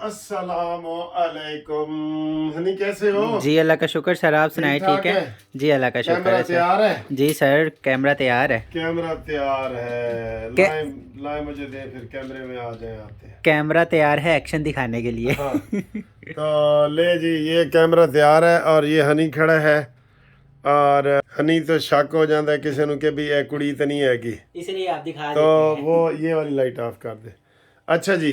अस्सलाम वालेकुम। हनी कैसे हो? जी अल्लाह का शुक्र सर, आप सुनाए ठीक है? जी अल्लाह का शुक्र कैमरा है तैयार है? सर। जी सर कैमरा तैयार है। कैमरा तैयार है। के, लाए लाए मुझे दे, फिर कैमरे में आ जाए आते हैं। कैमरा तैयार है एक्शन दिखाने के लिए। हाँ तो ले जी, ये कैमरा तैयार है और ये हनी खड़ा है और हनी तो शक हो जाता है किसी ਨੂੰ कि भी ये कुड़ी इतनी है कि इसलिए आप दिखा तो देते हैं। वो ये वाली लाइट ऑफ कर दे। अच्छा जी,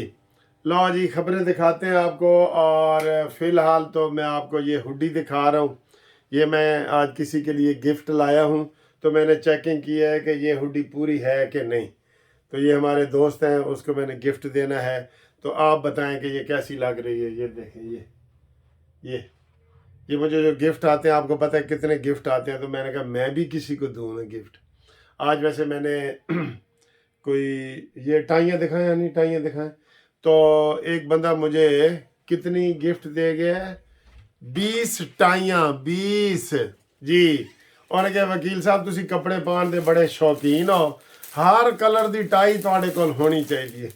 लो जी खबरें दिखाते हैं आपको। और फ़िलहाल तो मैं आपको ये हुडी दिखा रहा हूँ। ये मैं आज किसी के लिए गिफ्ट लाया हूँ, तो मैंने चेकिंग किया है कि ये हुडी पूरी है कि नहीं। तो ये हमारे दोस्त हैं, उसको मैंने गिफ्ट देना है। तो आप बताएं कि ये कैसी लग रही है। ये देखें, ये मुझे जो गिफ्ट आते हैं, आपको पता है कितने गिफ्ट आते हैं, तो मैंने कहा मैं भी किसी को दूँ ना गिफ्ट। आज वैसे मैंने कोई ये टाइयाँ दिखाएं या नहीं, टाइयाँ दिखाएं। तो एक बंदा मुझे कितनी गिफ्ट दे गया है, 20 टाइयाँ, 20 जी। उन्होंने कहा वकील साहब तुसी कपड़े पाने दे बड़े शौकीन हो, हर कलर दी टाई तुहाडे कोल होनी चाहिए।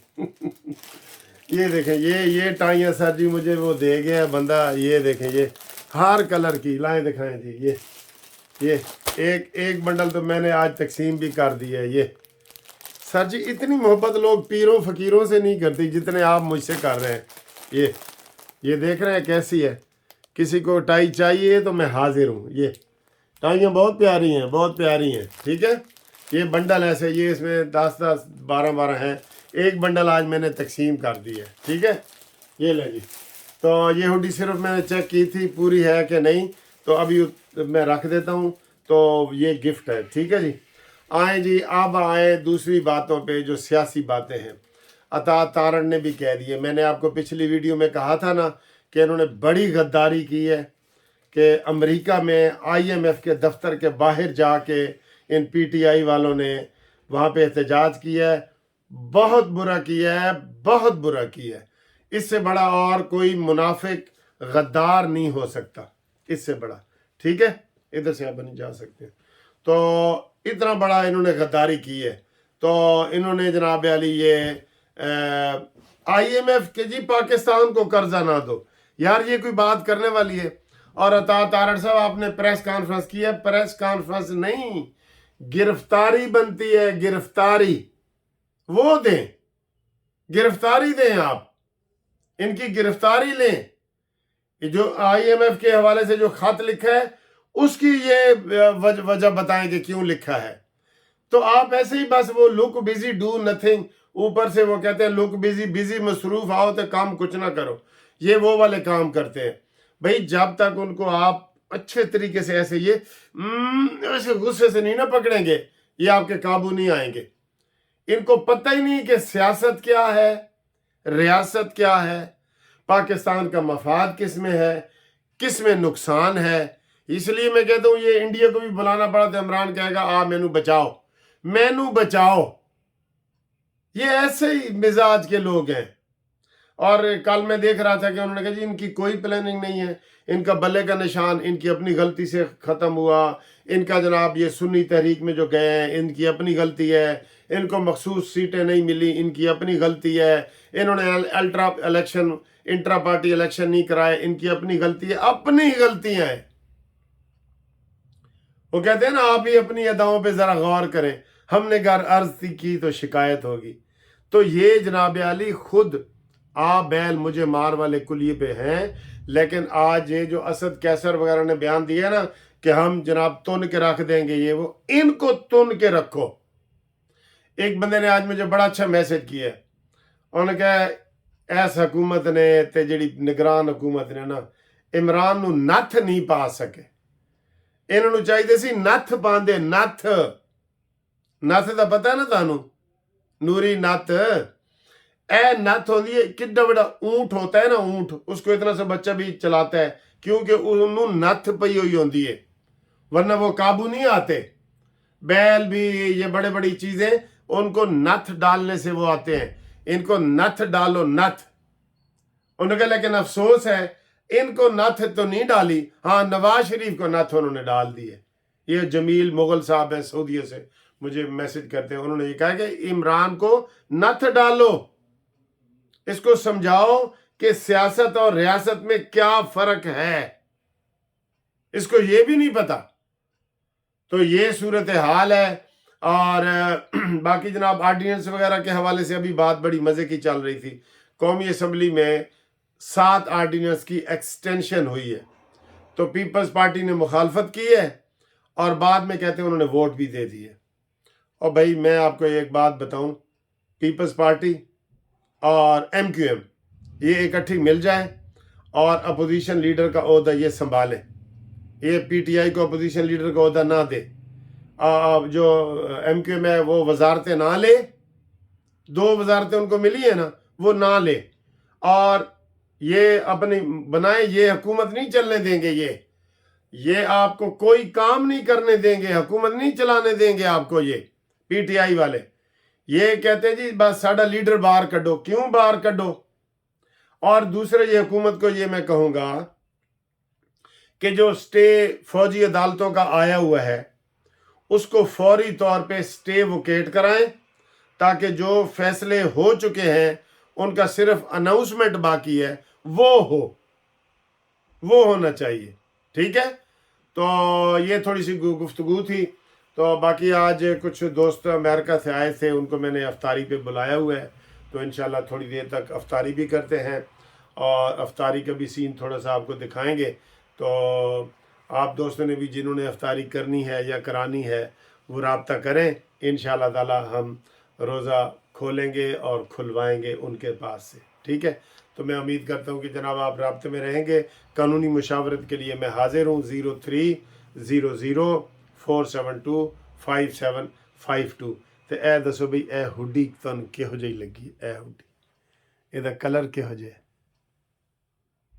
ये देखें, ये टाइयाँ सर जी मुझे वो दे गया बंदा। ये देखें, ये हर कलर की लाएँ दिखाएं जी। ये एक बंडल तो मैंने आज तकसीम भी कर दिया है। ये सर जी इतनी मोहब्बत लोग पीरों फकीरों से नहीं करती जितने आप मुझसे कर रहे हैं। ये देख रहे हैं कैसी है। किसी को टाई चाहिए तो मैं हाजिर हूँ। ये टाइयाँ बहुत प्यारी हैं, बहुत प्यारी हैं। ठीक है, ये बंडल ऐसे, ये इसमें 10-10 12-12 हैं। एक बंडल आज मैंने तकसीम कर दी है। ठीक है, ये ले जी। तो ये हुडी सिर्फ मैंने चेक की थी पूरी है कि नहीं, तो अभी मैं रख देता हूँ। तो ये गिफ्ट है। ठीक है जी। आए जी, अब आए दूसरी बातों पे जो सियासी बातें हैं। अता तारण ने भी कह दिए, मैंने आपको पिछली वीडियो में कहा था ना कि इन्होंने बड़ी गद्दारी की है कि अमेरिका में IMF के दफ्तर के बाहर जाके इन PTI वालों ने वहाँ पे एहतजाज किया है। बहुत बुरा किया है, बहुत बुरा किया है। इससे बड़ा और कोई मुनाफिक गद्दार नहीं हो सकता, इससे बड़ा। ठीक है, इधर से आप नहीं जा सकते। तो इतना बड़ा इन्होंने गद्दारी की है। तो इन्होंने जनाब अली ये IMF के जी पाकिस्तान को कर्जा ना दो, यार ये कोई बात करने वाली है। और अता तारड़ साहब आपने प्रेस कॉन्फ्रेंस की है, प्रेस कॉन्फ्रेंस नहीं, गिरफ्तारी बनती है, गिरफ्तारी वो दें, गिरफ्तारी दें, आप इनकी गिरफ्तारी लें। जो IMF के हवाले से जो खत लिखा है उसकी ये वजह बताएं कि क्यों लिखा है। तो आप ऐसे ही बस वो लुक बिजी डू नथिंग, ऊपर से वो कहते हैं लुक बिजी, बिजी मसरूफ आओ तो काम कुछ ना करो, ये वो वाले काम करते हैं भाई। जब तक उनको आप अच्छे तरीके से ऐसे ये ऐसे गुस्से से नहीं ना पकड़ेंगे, ये आपके काबू नहीं आएंगे। इनको पता ही नहीं कि सियासत क्या है, रियासत क्या है, पाकिस्तान का मफाद किस में है, किस में नुकसान है। इसलिए मैं कहता हूँ ये इंडिया को भी बुलाना पड़ा तो इमरान कहेगा आ मैनू बचाओ, मैनू बचाओ। ये ऐसे ही मिजाज के लोग हैं। और कल मैं देख रहा था कि उन्होंने कहा जी इनकी कोई प्लानिंग नहीं है, इनका बल्ले का निशान इनकी अपनी गलती से ख़त्म हुआ। इनका जनाब ये सुन्नी तहरीक में जो गए हैं इनकी अपनी गलती है, इनको मखसूस सीटें नहीं मिली इनकी अपनी गलती है, इन्होंने इंट्रा पार्टी इलेक्शन नहीं कराए इनकी अपनी गलती है, अपनी गलतियां हैं। वो कहते हैं ना आप ही अपनी अदाओं पे ज़रा गौर करें, हमने घर अर्ज की तो शिकायत होगी। तो ये जनाब अली खुद आ बैल मुझे मार वाले कुलिये पे हैं। लेकिन आज ये जो असद कैसर वगैरह ने बयान दिया ना कि हम जनाब तुन के रख देंगे, ये वो, इनको तुन के रखो। एक बंदे ने आज मुझे बड़ा अच्छा मैसेज किया, उन्होंने कहा इस हुकूमत ने ते जिहड़ी निगरान हुकूमत ने ना इमरान नू नथ नहीं पा सके, इन्होंने चाहिए सी नथ पांदे। नथ का पता है ना थानू, नूरी नथ, नथ होती है, कितना बड़ा ऊंट होता है ना, ऊंट, उसको इतना सा बच्चा भी चलाता है क्योंकि उन्होंने नथ पई हुई होती है, वरना वो काबू नहीं आते। बैल भी, ये बड़े बड़ी चीजें, उनको नथ डालने से वो आते हैं। इनको नथ डालो, नथ। उन्होंने कहा लेकिन अफसोस है इनको नथ तो नहीं डाली। हाँ, नवाज शरीफ को नथ उन्होंने डाल दी है। ये जमील मुगल साहब है सऊदीया से, मुझे मैसेज करते हैं, उन्होंने ये कहा कि इमरान को नथ डालो, इसको समझाओ کہ سیاست اور ریاست میں کیا فرق ہے، اس کو یہ بھی نہیں پتا. تو یہ صورتحال ہے. اور باقی جناب آرڈیننس وغیرہ کے حوالے سے ابھی بات بڑی مزے کی چل رہی تھی. قومی اسمبلی میں 7 آرڈیننس کی ایکسٹینشن ہوئی ہے، تو پیپلز پارٹی نے مخالفت کی ہے اور بعد میں کہتے ہیں انہوں نے ووٹ بھی دے دیے. اور بھائی میں آپ کو ایک بات بتاؤں، پیپلز پارٹی اور ایم کیو ایم یہ اکٹھی مل جائیں اور اپوزیشن لیڈر کا عہدہ یہ سنبھالیں. یہ پی ٹی آئی کو اپوزیشن لیڈر کا عہدہ نہ دے. جو ایم کیو ایم ہے وہ وزارتیں نہ لے، 2 وزارتیں ان کو ملی ہیں نا، وہ نہ لے، اور یہ اپنی بنائیں. یہ حکومت نہیں چلنے دیں گے، یہ آپ کو کوئی کام نہیں کرنے دیں گے، حکومت نہیں چلانے دیں گے آپ کو. یہ پی ٹی آئی والے یہ کہتے ہیں جی بس ساڈا لیڈر باہر کڈو. کیوں باہر کڈو؟ اور دوسرے یہ حکومت کو یہ میں کہوں گا کہ جو سٹے فوجی عدالتوں کا آیا ہوا ہے اس کو فوری طور پہ سٹے وکیٹ کرائیں، تاکہ جو فیصلے ہو چکے ہیں ان کا صرف اناؤنسمنٹ باقی ہے، وہ ہونا چاہیے. ٹھیک ہے، تو یہ تھوڑی سی گفتگو تھی. تو باقی آج کچھ دوست امریکہ سے آئے تھے، ان کو میں نے افطاری پہ بلایا ہوا ہے، تو انشاءاللہ تھوڑی دیر تک افطاری بھی کرتے ہیں اور افطاری کا بھی سین تھوڑا سا آپ کو دکھائیں گے. تو آپ دوستوں نے بھی جنہوں نے افطاری کرنی ہے یا کرانی ہے وہ رابطہ کریں. انشاءاللہ تعالی ہم روزہ کھولیں گے اور کھلوائیں گے ان کے پاس سے. ٹھیک ہے، تو میں امید کرتا ہوں کہ جناب آپ رابطے میں رہیں گے. قانونی مشاورت کے لیے میں حاضر ہوں. 0300472572. تے اے دسو بھئی اے ہوڈی تن کہو جہی لگی؟ اے ہوڈی، یہ کلر کہو جہ؟